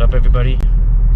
up everybody?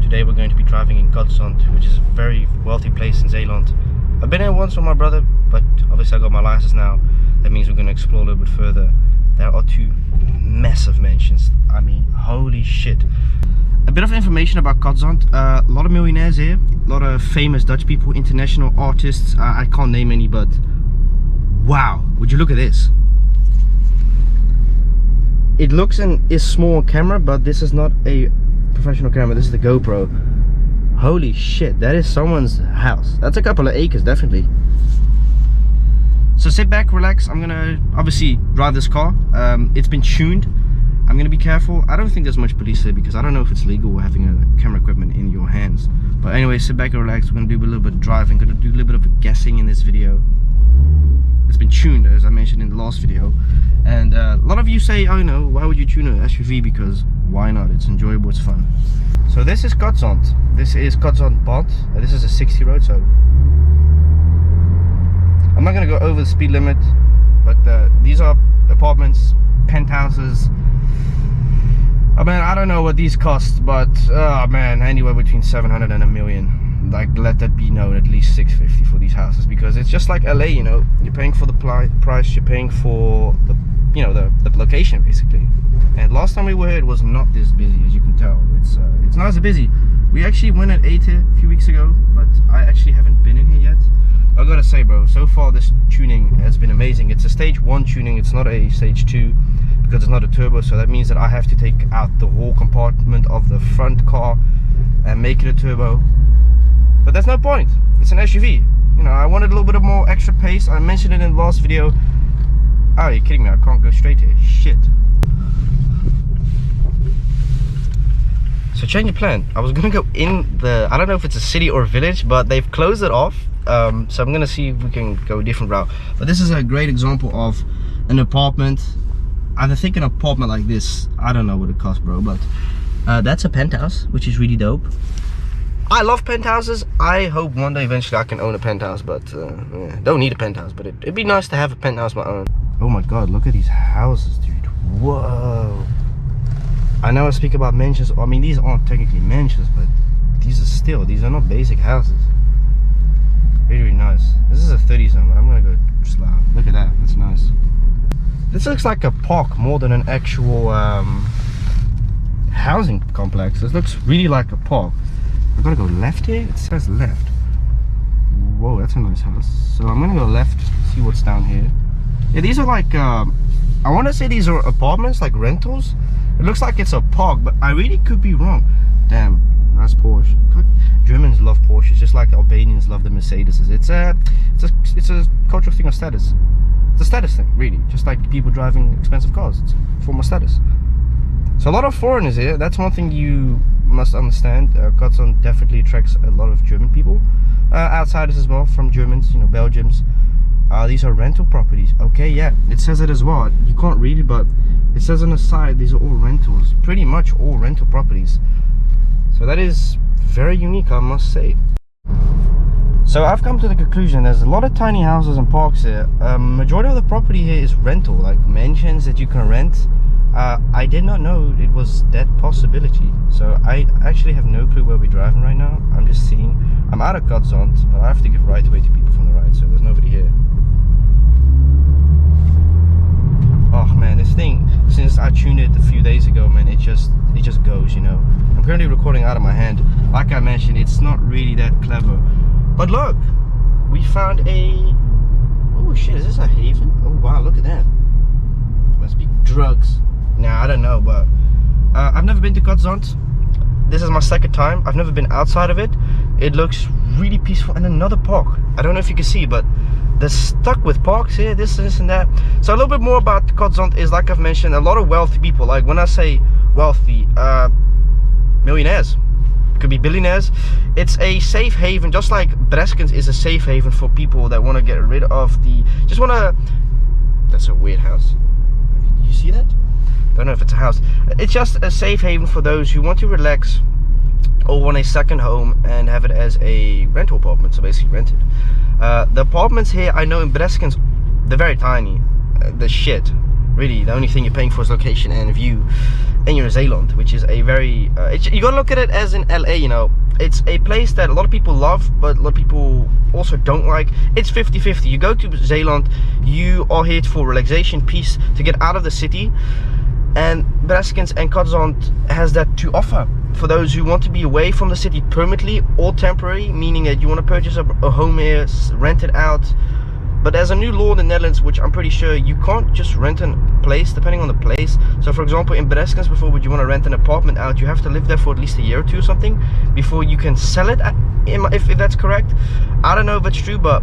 Today we're going to be driving in Godsond, which is a very wealthy place in Zeeland. I've been here once with my brother, but obviously I got my license now. That means we're going to explore a little bit further. There are two massive mansions. I mean, holy shit. A bit of information about Godsond. A lot of millionaires here, a lot of famous Dutch people, international artists. I can't name any, but wow, would you look at this? It looks and is small on camera, but this is not a professional camera. This is the GoPro. Holy shit, that is someone's house. That's a couple of acres, definitely. So sit back, relax. I'm gonna obviously drive this car. It's been tuned. I'm gonna be careful. I don't think there's much police here because I don't know if it's legal having a camera equipment in your hands. But anyway, sit back and relax. We're gonna do a little bit of driving. Gonna do a little bit of guessing in this video. It's been tuned, as I mentioned in the last video. And a lot of you say, oh no, why would you tune an SUV? Because why not? It's enjoyable, it's fun. So this is Godsond. This is Godsond Bad. This is a 60 road, so I'm not gonna go over the speed limit, but these are apartments, penthouses. I mean, I don't know what these cost, but oh man, anywhere between 700 and a million. Like, let that be known, at least 650 for these houses, because it's just like LA, you know. You're paying for the price, you're paying for the, you know, the location basically. And last time we were here, it was not this busy, as you can tell. It's not as busy. We actually went at 8 here a few weeks ago, but I actually haven't been in here yet. I gotta say, bro, so far this tuning has been amazing. It's a stage 1 tuning, it's not a stage 2, because it's not a turbo. So that means that I have to take out the whole compartment of the front car and make it a turbo. But there's no point, it's an SUV. You know, I wanted a little bit of more extra pace. I mentioned it in the last video. Oh, you're kidding me, I can't go straight here, shit. So change of plan. I was gonna go in the, I don't know if it's a city or a village, but they've closed it off. So I'm gonna see if we can go a different route. But this is a great example of an apartment. I think an apartment like this, I don't know what it costs, bro, but that's a penthouse, which is really dope. I love penthouses. I hope one day eventually I can own a penthouse, but yeah, don't need a penthouse, but it'd be nice to have a penthouse of my own. Oh my god, look at these houses, dude. Whoa. I know I speak about mansions. I mean, these aren't technically mansions, but these are not basic houses. Really, really nice. This is a 30 zone, but I'm gonna go slow. Look at that, that's nice. This looks like a park more than an actual housing complex. This looks really like a park. I gotta go left here. It says left. Whoa, that's a nice house. So I'm gonna go left, see what's down here. Yeah, these are like I want to say these are apartments, like rentals. It looks like it's a park, but I really could be wrong. Damn, nice Porsche. Germans love Porsches, just like the Albanians love the Mercedes. It's a cultural thing of status. It's a status thing, really. Just like people driving expensive cars. It's a form of status. So a lot of foreigners here. That's one thing you must understand. Godsond definitely attracts a lot of German people, outsiders as well, from Germans, you know, Belgians. These are rental properties. Okay, yeah, it says it as well. You can't read it, but it says on the side these are all rentals, pretty much all rental properties. So that is very unique, I must say. So I've come to the conclusion there's a lot of tiny houses and parks here. Majority of the property here is rental, like mansions that you can rent. I did not know it was that possibility. So I actually have no clue where we're driving right now. I'm just seeing. I'm out of Godsond, but I have to give right away to people from the right, so there's nobody here. Oh man, this thing, since I tuned it a few days ago, man, it just goes, you know. I'm currently recording out of my hand. Like I mentioned, it's not really that clever. But look, we found a, oh shit, is this a haven? Oh wow, look at that. Must be drugs. Nah, I don't know, but I've never been to Godsond. This is my second time. I've never been outside of it. It looks really peaceful. And another park. I don't know if you can see, but they're stuck with parks here, this and that. So a little bit more about Godsond is, like I've mentioned, a lot of wealthy people. Like when I say wealthy, millionaires, could be billionaires. It's a safe haven, just like Breskens is a safe haven for people that want to get rid of the, just want to, that's a weird house. You see that? Don't know if it's a house. It's just a safe haven for those who want to relax or want a second home and have it as a rental apartment, so basically rented. The apartments here, I know in Breskens, they're very tiny. The shit, really, the only thing you're paying for is location and view. and you're in Zeeland, which is a very you gotta look at it as in LA, you know. It's a place that a lot of people love, but a lot of people also don't like. It's 50-50. You go to Zeeland, you are here for relaxation, peace, to get out of the city. And Breskens and Katzand has that to offer for those who want to be away from the city permanently or temporary, meaning that you want to purchase a home here, rent it out. But there's a new law in the Netherlands, which I'm pretty sure you can't just rent a place depending on the place. So for example, in Breskens before, would you want to rent an apartment out, you have to live there for at least a year or two or something before you can sell it, if that's correct. I don't know if it's true, but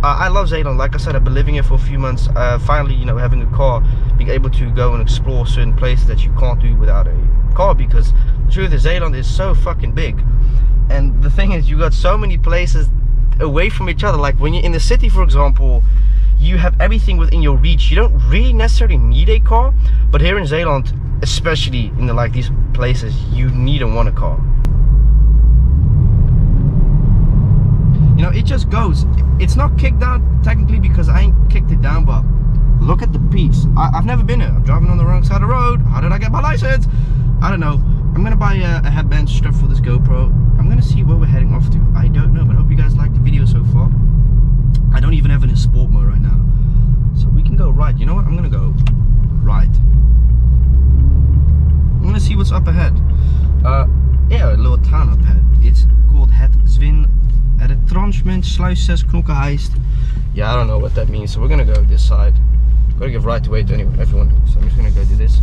I love Zeeland. Like I said, I've been living here for a few months. Finally, you know, having a car, being able to go and explore certain places that you can't do without a car, because the truth is Zeeland is so fucking big. And the thing is, you got so many places away from each other. Like when you're in the city, for example, you have everything within your reach. You don't really necessarily need a car, but here in Zeeland, especially in like these places, you need and want a car. You know, it just goes. It's not kicked down technically because I ain't kicked it down, but look at the piece. I've never been here. I'm driving on the wrong side of the road. How did I get my license? I don't know. I'm gonna buy a headband strap for this GoPro. I'm gonna see where we're heading off to. I don't know, but I hope you guys liked the video so far. I don't even have it in sport mode right now, so we can go right. You know what? I'm gonna go right. I'm gonna see what's up ahead. Yeah, a little town up ahead. It's called Het Zwin Retranchement Sluis 6 Knokkenheist. Yeah, I don't know what that means, so we're gonna go this side. Gotta give right away to everyone. So I'm just gonna go do this.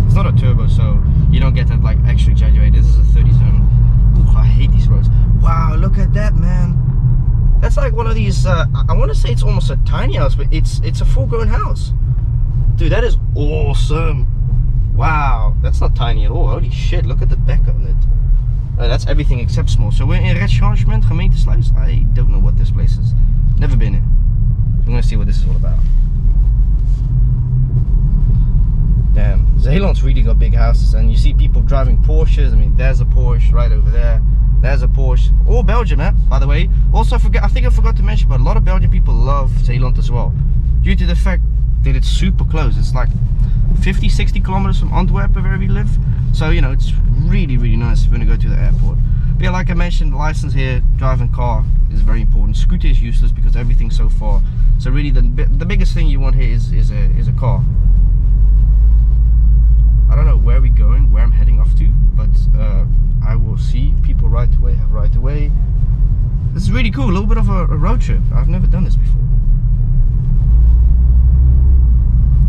It's not a turbo, so you don't get that like extra exaggerated. This is a 30 zone. Ooh, I hate these roads. Wow, look at that, man. That's like one of these. I want to say it's almost a tiny house, but it's a full-grown house. Dude, that is awesome. Wow, that's not tiny at all. Holy shit, look at the back on it. That's everything except small. So we're in Retranchement, Gemeentesluis. I don't know what this place is. Never been in. I'm gonna see what this is all about. Damn, Zeeland's really got big houses, and you see people driving Porsches. I mean, there's a Porsche right over there. There's a Porsche. All Belgium, by the way. Also, I think I forgot to mention, but a lot of Belgian people love Zeeland as well, due to the fact that it's super close. It's like 50-60 kilometers from Antwerp, where we live. So, you know, it's really, really nice if you want to go to the airport. But yeah, like I mentioned, the license here, driving car is very important. Scooter is useless because everything's so far. So really, the biggest thing you want here is a car. I don't know where we're going, where I'm heading off to, but I will see. People right away have right away. This is really cool, a little bit of a road trip. I've never done this before.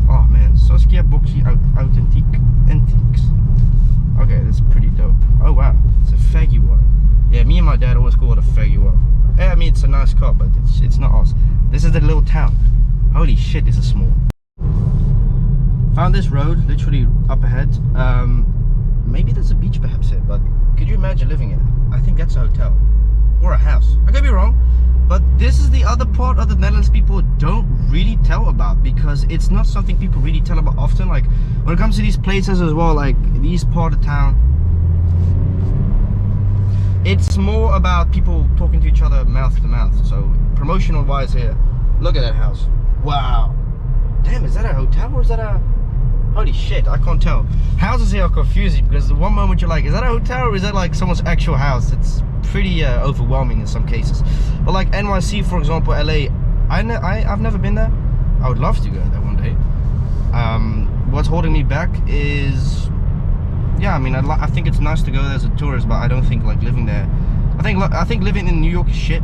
Oh man, Saskia Boxy Antiques. Okay, that's pretty dope. Oh wow, it's a faggy water. Yeah, me and my dad always call it a faggy water. Yeah, I mean, it's a nice car, but it's not us. This is the little town. Holy shit, this is small. Found this road literally up ahead. Maybe there's a beach perhaps here, but could you imagine living here? I think that's a hotel or a house. I could be wrong, but this is the other part of the Netherlands people don't really tell about, because it's not something people really tell about often. Like when it comes to these places as well, like these part of town, it's more about people talking to each other mouth to mouth. So promotional wise here, look at that house. Wow. Damn, is that a hotel or is that a... Holy shit, I can't tell. Houses here are confusing because the one moment you're like, is that a hotel or is that like someone's actual house? It's pretty overwhelming in some cases. But like NYC, for example, LA, I've never been there. I would love to go there one day. What's holding me back is, yeah, I mean, I think it's nice to go there as a tourist, but I don't think like living there. I think living in New York is shit,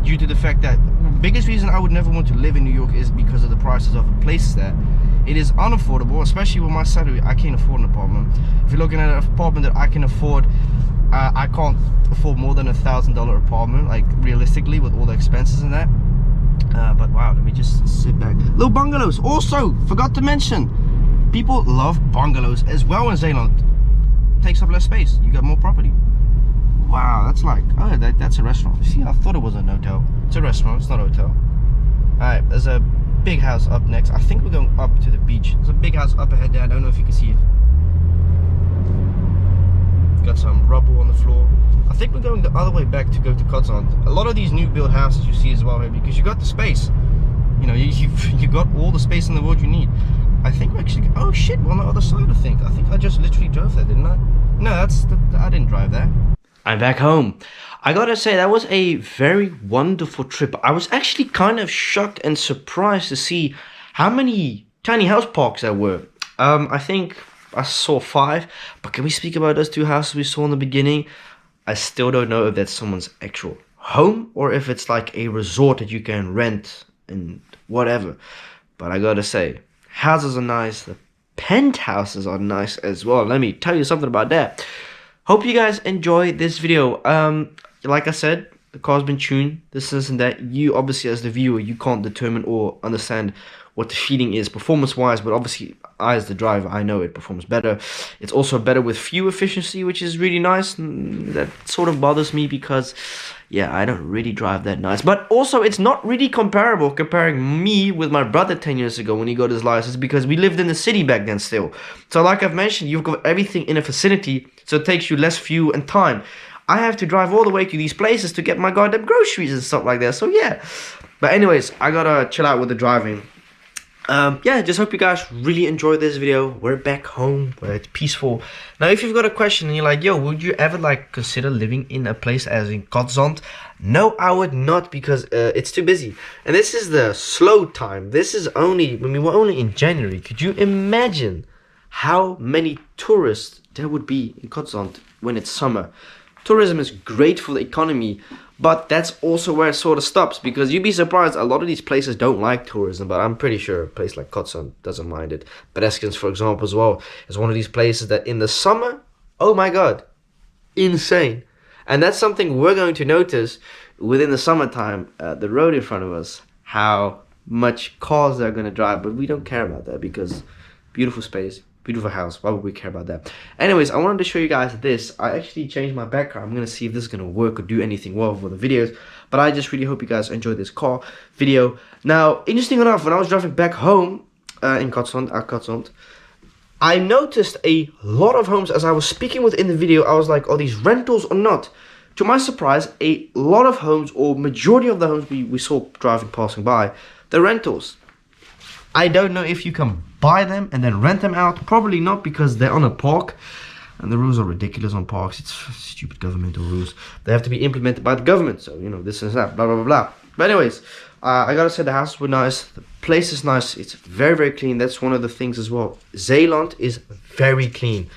due to the fact that the biggest reason I would never want to live in New York is because of the prices of the places there. It is unaffordable, especially with my salary. I can't afford an apartment. If you're looking at an apartment that I can afford, I can't afford more than $1,000 apartment, like realistically, with all the expenses and that. But wow, let me just sit back. Little bungalows. Also, forgot to mention, people love bungalows as well in Zeeland. Takes up less space. You got more property. Wow, that's like, oh, that's a restaurant. See, I thought it was a hotel. It's a restaurant, it's not a hotel. Alright, there's a big house up next. I think we're going up to the beach. There's a big house up ahead there. I don't know if you can see it. Got some rubble on the floor. I think we're going the other way back to go to Katzand. A lot of these new build houses you see as well here, because you got the space. You know, you got all the space in the world you need. I think we actually, oh shit, we're on the other side. I think I just literally drove there, didn't I? No, I didn't drive there. I'm back home. I gotta say, that was a very wonderful trip. I was actually kind of shocked and surprised to see how many tiny house parks there were. I think I saw 5, but can we speak about those 2 houses we saw in the beginning? I still don't know if that's someone's actual home or if it's like a resort that you can rent and whatever. But I gotta say, houses are nice. The penthouses are nice as well. Let me tell you something about that. Hope you guys enjoy this video. Like I said, the car's been tuned, this and that. You obviously, as the viewer, you can't determine or understand what the feeling is performance wise, but obviously I, as the driver, I know it performs better. It's also better with fuel efficiency, which is really nice. That sort of bothers me because, yeah, I don't really drive that nice. But also, it's not really comparable comparing me with my brother 10 years ago when he got his license, because we lived in the city back then still. So like I've mentioned, you've got everything in a vicinity, so it takes you less fuel and time. I have to drive all the way to these places to get my goddamn groceries and stuff like that. So yeah. But anyways, I gotta chill out with the driving. Yeah, just hope you guys really enjoyed this video. We're back home, where it's peaceful. Now, if you've got a question and you're like, yo, would you ever like consider living in a place as in Kotzand? No, I would not, because it's too busy. And this is the slow time. This is only, when we were only in January. Could you imagine how many tourists there would be in Kotzand when it's summer? Tourism is great for the economy, but that's also where it sort of stops, because you'd be surprised, a lot of these places don't like tourism, but I'm pretty sure a place like Kotzand doesn't mind it. Bereskens, for example, as well, is one of these places that in the summer, oh my god, insane. And that's something we're going to notice within the summertime, the road in front of us, how much cars they're going to drive, but we don't care about that because beautiful space. Beautiful house. Why would we care about that? Anyways, I wanted to show you guys this. I actually changed my background. I'm going to see if this is going to work or do anything well for the videos. But I just really hope you guys enjoyed this car video. Now, interesting enough, when I was driving back home in Kotzand, I noticed a lot of homes as I was speaking within the video. I was like, are these rentals or not? To my surprise, a lot of homes, or majority of the homes we saw passing by, they're rentals. I don't know if you can buy them and then rent them out. Probably not, because they're on a park and the rules are ridiculous on parks. It's stupid governmental rules. They have to be implemented by the government. So, you know, this and that, blah, blah, blah, blah. But anyways, I gotta say the houses were nice. The place is nice. It's very, very clean. That's one of the things as well. Zeeland is very clean.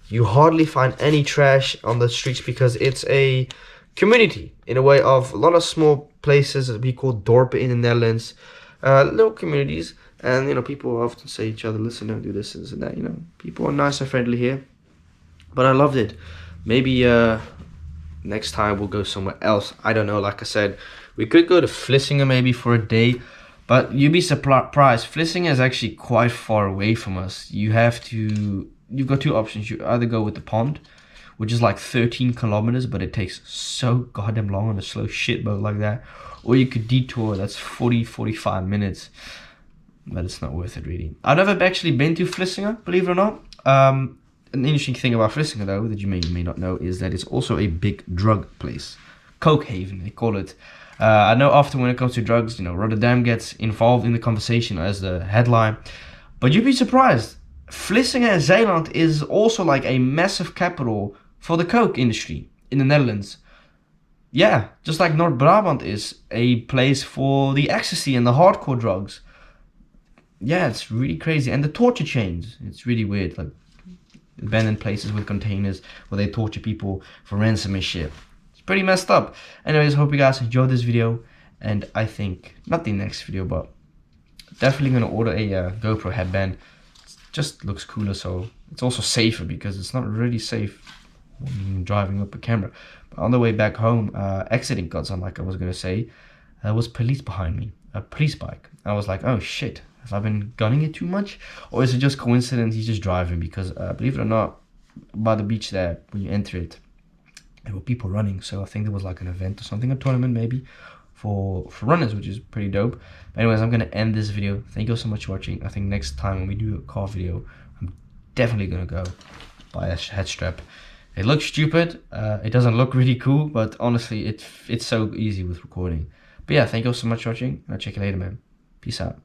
You hardly find any trash on the streets because it's a community in a way of a lot of small places that we call dorpen in the Netherlands. Little communities. And, you know, people often say to each other, listen, don't do this and that, you know. People are nice and friendly here. But I loved it. Maybe next time we'll go somewhere else. I don't know, like I said. We could go to Vlissingen maybe for a day. But you'd be surprised. Vlissingen is actually quite far away from us. You've got 2 options. You either go with the pond, which is like 13 kilometers, but it takes so goddamn long on a slow shit boat like that. Or you could detour, that's 40-45 minutes. But it's not worth it, really. I've never actually been to Vlissingen, believe it or not. An interesting thing about Vlissingen, though, that you may not know, is that it's also a big drug place. Coke haven, they call it. I know often when it comes to drugs, you know, Rotterdam gets involved in the conversation as the headline. But you'd be surprised. Vlissingen and Zeeland is also like a massive capital for the coke industry in the Netherlands. Yeah, just like North Brabant is a place for the ecstasy and the hardcore drugs. Yeah, it's really crazy. And the torture chains, it's really weird. Like abandoned places with containers where they torture people for ransom and shit. It's pretty messed up. Anyways, hope you guys enjoyed this video. And I think, not the next video, but definitely going to order a GoPro headband. It just looks cooler, so it's also safer because it's not really safe when driving up a camera. But on the way back home, exiting Kotzand, like I was going to say, there was police behind me. A police bike. I was like, oh shit. Have I been gunning it too much? Or is it just coincidence he's just driving? Because believe it or not, by the beach there, when you enter it, there were people running. So I think there was like an event or something, a tournament maybe, for runners, which is pretty dope. But anyways, I'm going to end this video. Thank you so much for watching. I think next time when we do a car video, I'm definitely going to go buy a head strap. It looks stupid. It doesn't look really cool, but honestly, it's so easy with recording. But yeah, thank you so much for watching. I'll check you later, man. Peace out.